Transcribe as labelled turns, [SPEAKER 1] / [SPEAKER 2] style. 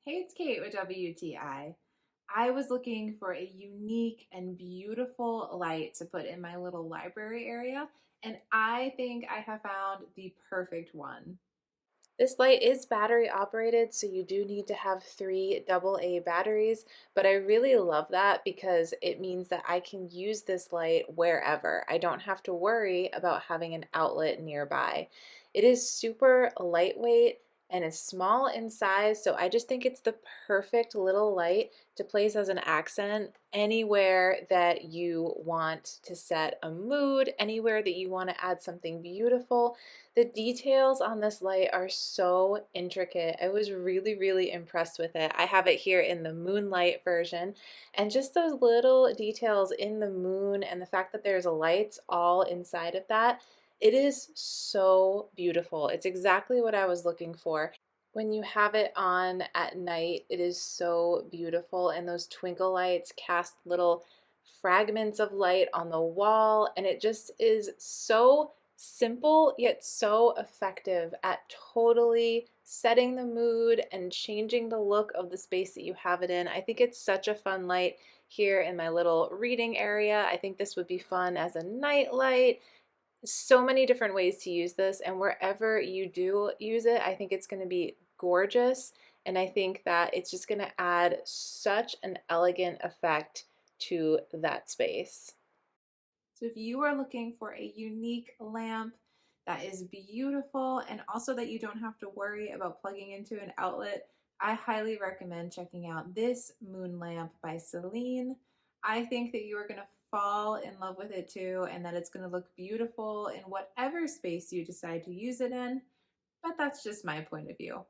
[SPEAKER 1] Hey, it's Kate with WTI. I was looking for a unique and beautiful light to put in my little library area, and I think I have found the perfect one.
[SPEAKER 2] This light is battery operated, so you do need to have three AA batteries, but I really love that because it means that I can use this light wherever. I don't have to worry about having an outlet nearby. It is super lightweight and is small in size, so I just think it's the perfect little light to place as an accent anywhere that you want to set a mood, anywhere that you want to add something beautiful. The details on this light are so intricate. I was really impressed with it. I have it here in the moonlight version, and just those little details in the moon and the fact that there's lights all inside of that, it is so beautiful. It's exactly what I was looking for. When you have it on at night, it is so beautiful, and those twinkle lights cast little fragments of light on the wall, and it just is so simple yet so effective at totally setting the mood and changing the look of the space that you have it in. I think it's such a fun light here in my little reading area. I think this would be fun as a night light. So many different ways to use this, and wherever you do use it, I think it's going to be gorgeous, and I think that it's just going to add such an elegant effect to that space.
[SPEAKER 1] So, if you are looking for a unique lamp that is beautiful and also that you don't have to worry about plugging into an outlet, I highly recommend checking out this moon lamp by Seline. I think that you are going to fall in love with it too, and that it's going to look beautiful in whatever space you decide to use it in. But that's just my point of view.